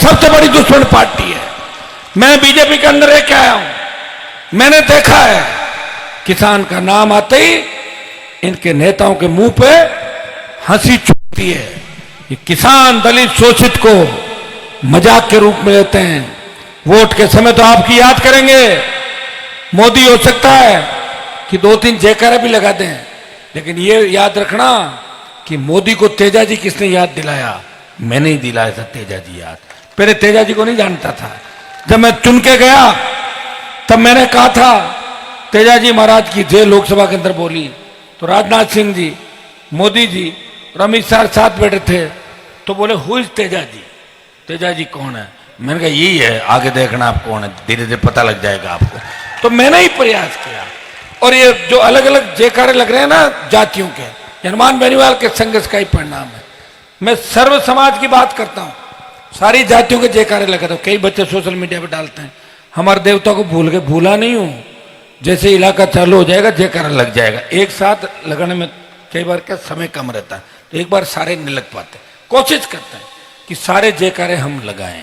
सबसे बड़ी दुश्मन पार्टी है। मैं बीजेपी के अंदर रह के आया हूं, मैंने देखा है किसान का नाम आते ही इनके नेताओं के मुंह पे हंसी छूटती है। ये किसान दलित शोषित को मजाक के रूप में लेते हैं। वोट के समय तो आपकी याद करेंगे, मोदी हो सकता है कि 2-3 जयकारा भी लगा दें, लेकिन ये याद रखना कि मोदी को तेजा जी किसने याद दिलाया? मैंने ही दिलाया था तेजा जी याद। पहले तेजा जी को नहीं जानता था। जब मैं चुन के गया तब मैंने कहा था तेजा जी महाराज की जय लोकसभा के अंदर बोली, तो राजनाथ सिंह जी, मोदी जी और अमित शाह साथ बैठे थे, तो बोले हु इज तेजा जी? तेजा जी कौन है? मैंने कहा यही है, आगे देखना आप कौन है, धीरे धीरे पता लग जाएगा आपको। तो मैंने ही प्रयास किया। और ये जो अलग अलग जयकारे लग रहे हैं ना जातियों के, हनुमान बेनीवाल के संघर्ष का ही परिणाम है। मैं सर्व समाज की बात करता हूं, सारी जातियों के जयकारे लगाता हूं। कई बच्चे सोशल मीडिया पे डालते हैं हमारे देवता को भूल गए। भूला नहीं हूं, जैसे इलाका चालू हो जाएगा जयकारा लग जाएगा। एक साथ लगाने में कई बार क्या समय कम रहता है, तो एक बार सारे नहीं लग पाते। कोशिश करते हैं कि सारे जयकारे हम लगाएं,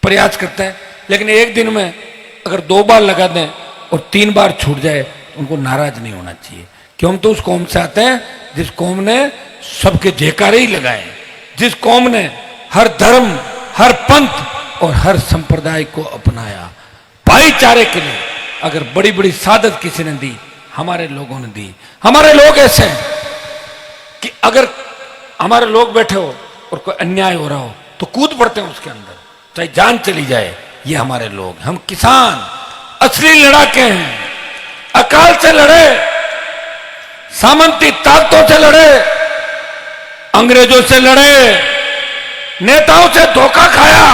प्रयास करते हैं। लेकिन एक दिन में अगर 2 बार लगा दें और 3 बार छूट जाए तो उनको नाराज नहीं होना चाहिए, क्यों? हम तो उस कौम से आते हैं जिस कौम ने सबके जयकारे ही लगाए, जिस कौम ने हर धर्म, हर पंथ और हर संप्रदाय को अपनाया भाईचारे के लिए। अगर बड़ी बड़ी सादत किसी ने दी, हमारे लोगों ने दी। हमारे लोग ऐसे हैं कि अगर हमारे लोग बैठे हो और कोई अन्याय हो रहा हो तो कूद पड़ते हैं उसके अंदर, चाहे जान चली जाए। ये हमारे लोग, हम किसान असली लड़ाके हैं। अकाल से लड़े, सामंती ताकतों से लड़े, अंग्रेजों से लड़े, नेताओं से धोखा खाया,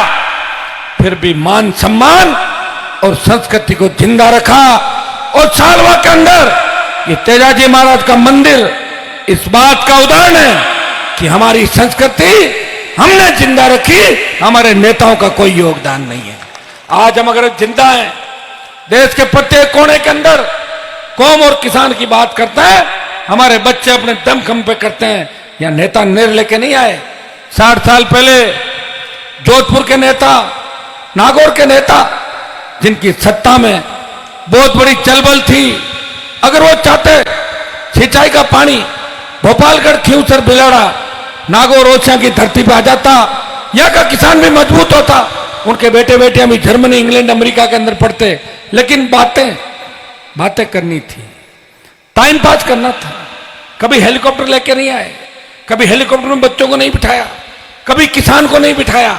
फिर भी मान सम्मान और संस्कृति को जिंदा रखा। और सालवा के अंदर ये तेजाजी महाराज का मंदिर इस बात का उदाहरण है कि हमारी संस्कृति हमने जिंदा रखी, हमारे नेताओं का कोई योगदान नहीं है। आज हम अगर जिंदा हैं, देश के प्रत्येक कोने के अंदर कौम और किसान की बात करते हैं, हमारे बच्चे अपने दमखम पे करते हैं। या नेता निर लेके नहीं आए। 60 साल पहले जोधपुर के नेता, नागौर के नेता, जिनकी सत्ता में बहुत बड़ी चलबल थी, अगर वो चाहते सिंचाई का पानी भोपालगढ़, खींवसर, बिलाड़ा, नागौर, ओछा की धरती पे आ जाता, यहाँ का किसान भी मजबूत होता। उनके बेटे बेटे अभी जर्मनी, इंग्लैंड, अमेरिका के अंदर पढ़ते। लेकिन बातें करनी थी, टाइम पास करना था। कभी हेलीकॉप्टर लेके नहीं आए, कभी हेलीकॉप्टर में बच्चों को नहीं बिठाया, कभी किसान को नहीं बिठाया।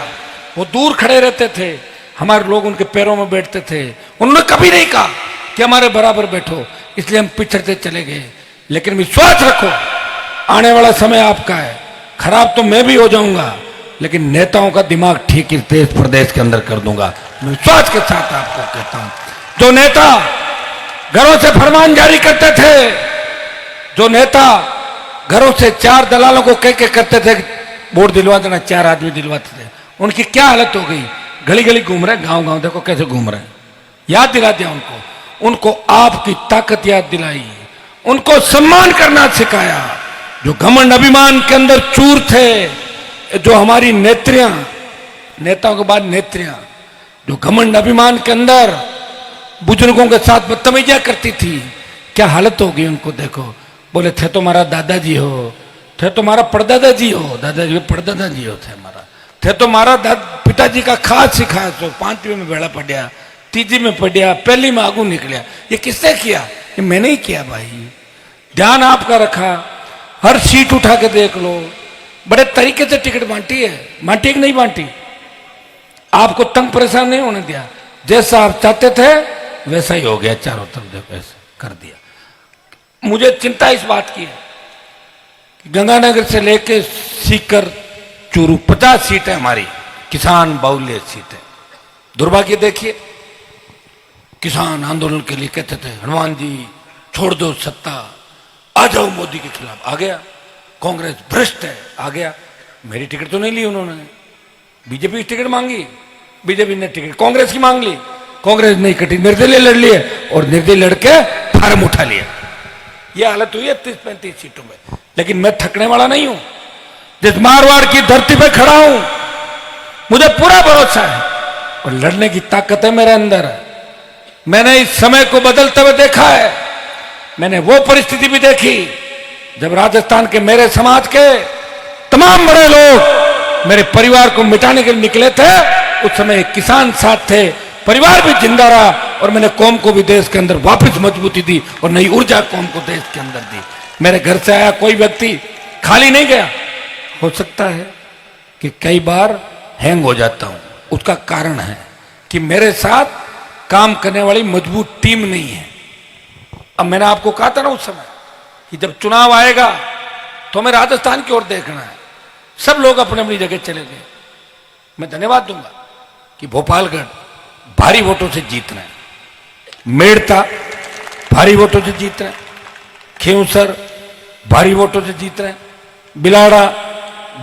वो दूर खड़े रहते थे, हमारे लोग उनके पैरों में बैठते थे। उन्होंने कभी नहीं कहा कि हमारे बराबर बैठो, इसलिए हम पिछड़ते चले गए। लेकिन विश्वास रखो, आने वाला समय आपका है। खराब तो मैं भी हो जाऊंगा, लेकिन नेताओं का दिमाग ठीक इस देश प्रदेश के अंदर कर दूंगा। मैं विश्वास के साथ आपको कहता हूं, जो नेता घरों से फरमान जारी करते थे, जो नेता घरों से 4 दलालों को कह के करते थे वोट दिलवा देना, 4 आदमी दिलवाते थे, उनकी क्या हालत हो गई? गली गली घूम रहे, गांव गांव देखो कैसे घूम रहे हैं। याद दिला दिया उनको आपकी ताकत याद दिलाई, उनको सम्मान करना सिखाया। जो घमंड अभिमान के अंदर चूर थे, जो हमारी नेत्रियां, नेताओं के बाद नेत्रियां, जो घमंड अभिमान के अंदर बुजुर्गों के साथ बदतमीजियां करती थी, क्या हालत हो गई उनको देखो। बोले थे तो हमारा दादाजी हो, थे तो हमारा परदादाजी हो, दादाजी परदादाजी हो, थे हमारा, थे तो हमारा पिताजी का खास सिखाया। तो 5वीं में बेड़ा पड़ा, 3जी में पड़ा, पहली में आगू निकलिया। ये किसने किया? ये मैंने ही किया भाई। ध्यान आपका रखा, हर सीट उठा के देख लो, बड़े तरीके से टिकट बांटी है, बांटी कि नहीं बांटी? आपको तंग परेशान नहीं होने दिया, जैसा आप चाहते थे वैसा ही हो गया। चारों तरफ देखो ऐसे कर दिया। मुझे चिंता इस बात की है कि गंगानगर से लेके सीकर, चूरू 50 सीटें हमारी किसान बाहुल्य सीटें। दुर्भाग्य देखिए, किसान आंदोलन के लिए कहते थे हनुमान जी छोड़ दो सत्ता, आ जाओ मोदी के खिलाफ, आ गया। कांग्रेस भ्रष्ट है, आ गया। मेरी टिकट तो नहीं ली उन्होंने, बीजेपी की टिकट मांगी, बीजेपी ने टिकट कांग्रेस की मांग ली, कांग्रेस नहीं कटी, निर्दलीय लड़ लिए और निर्दलीय लड़के फार्म उठा लिया। यह हालत हुई है 30-35 सीटों में। लेकिन मैं थकने वाला नहीं हूं। जिस मारवाड़ की धरती पे खड़ा हूं, मुझे पूरा भरोसा है और लड़ने की ताकत है मेरे अंदर। मैंने इस समय को बदलते हुए देखा है। मैंने वो परिस्थिति भी देखी जब राजस्थान के मेरे समाज के तमाम बड़े लोग मेरे परिवार को मिटाने के लिए निकले थे। उस समय एक किसान साथ थे, परिवार भी जिंदा रहा और मैंने कौम को भी देश के अंदर वापस मजबूती दी और नई ऊर्जा कौम को देश के अंदर दी। मेरे घर से आया कोई व्यक्ति खाली नहीं गया। हो सकता है कि कई बार हैंग हो जाता हूं, उसका कारण है कि मेरे साथ काम करने वाली मजबूत टीम नहीं है। अब मैंने आपको कहा था ना उस समय कि जब चुनाव आएगा तो हमें राजस्थान की ओर देखना है। सब लोग अपनी अपनी जगह चले गए। मैं धन्यवाद दूंगा कि भोपालगढ़ भारी वोटों से जीत रहे हैं, मेड़ता भारी वोटों से जीत रहे हैं, खींवसर भारी वोटों से जीत रहे हैं, बिलाड़ा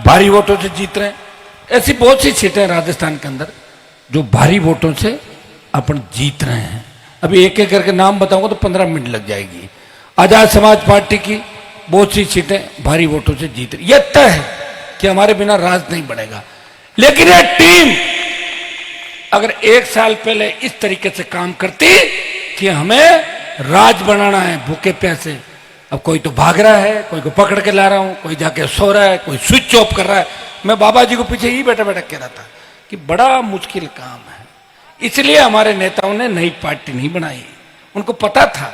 भारी वोटों से जीत रहे हैं। ऐसी बहुत सी सीटें राजस्थान के अंदर जो भारी वोटों से अपन जीत रहे हैं। अभी एक एक करके नाम बताऊंगा तो 15 मिनट लग जाएगी। आजाद समाज पार्टी की बहुत सी सीटें भारी वोटों से जीत रही। यह तय है कि हमारे बिना राज नहीं बनेगा। लेकिन यह टीम अगर 1 साल पहले इस तरीके से काम करती कि हमें राज बनाना है भूखे प्यासे, अब कोई तो भाग रहा है, कोई को पकड़ के ला रहा हूं, कोई जाके सो रहा है, कोई स्विच ऑफ कर रहा है। मैं बाबा जी को पीछे ही बैठा बैठा कह रहा था कि बड़ा मुश्किल काम है। इसलिए हमारे नेताओं ने नई पार्टी नहीं बनाई। उनको पता था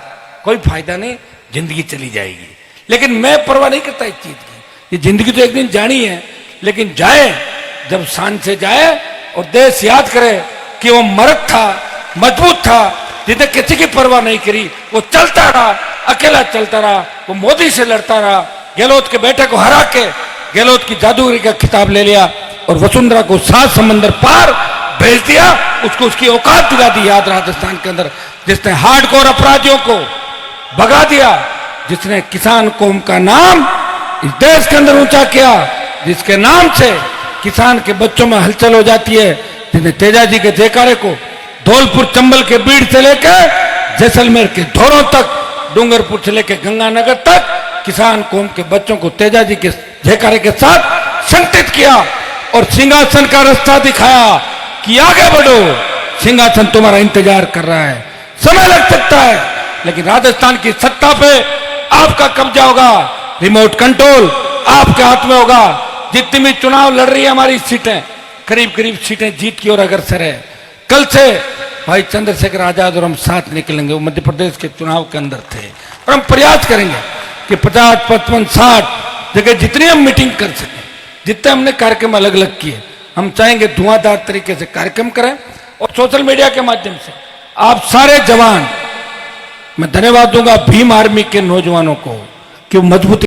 कोई फायदा नहीं, जिंदगी चली जाएगी। लेकिन मैं परवाह नहीं करता इस चीज की। ये जिंदगी तो एक दिन जानी है, लेकिन जाए जब शान से जाए और देश याद करे कि वो मर्द था, मजबूत था, जिसने किसी की परवाह नहीं करी। वो चलता रहा, अकेला चलता रहा, वो मोदी से लड़ता रहा, गहलोत के बेटे को हरा के गहलोत की जादूगरी का खिताब ले लिया और वसुंधरा को 7 समंदर पार भेज दिया। उसको उसकी औकात दिला दी याद राजस्थान के अंदर, जिसने हार्डकोर अपराधियों को भगा दिया, जिसने किसान कौम का नाम इस देश के अंदर ऊंचा किया, जिसके नाम से किसान के बच्चों में हलचल हो जाती है, जिसने तेजाजी के जयकारे को धौलपुर चंबल के बीड़ से लेकर जैसलमेर के धोरों तक, डूंगरपुर से लेकर गंगानगर तक किसान कौम के बच्चों को तेजाजी के जयकारे के साथ संगठित किया और सिंहासन का रास्ता दिखाया कि आगे बढ़ो, सिंहासन तुम्हारा इंतजार कर रहा है। समय लग सकता है लेकिन राजस्थान की सत्ता पे आपका कब्जा होगा, रिमोट कंट्रोल आपके हाथ में होगा। जितनी भी चुनाव लड़ रही है हमारी सीटें, करीब करीब सीटें जीत की ओर अग्रसर है। कल से भाई चंद्रशेखर आजाद और हम साथ निकलेंगे। वो मध्य प्रदेश के चुनाव के अंदर थे और हम प्रयास करेंगे कि 50, 55, 60 जगह जितनी हम मीटिंग कर सकें, जितने हमने कार्यक्रम अलग अलग किए, हम चाहेंगे धुआंधार तरीके से कार्यक्रम करें और सोशल मीडिया के माध्यम से आप सारे जवान, मैं धन्यवाद दूंगा भीम आर्मी के नौजवानों को कि वो मजबूती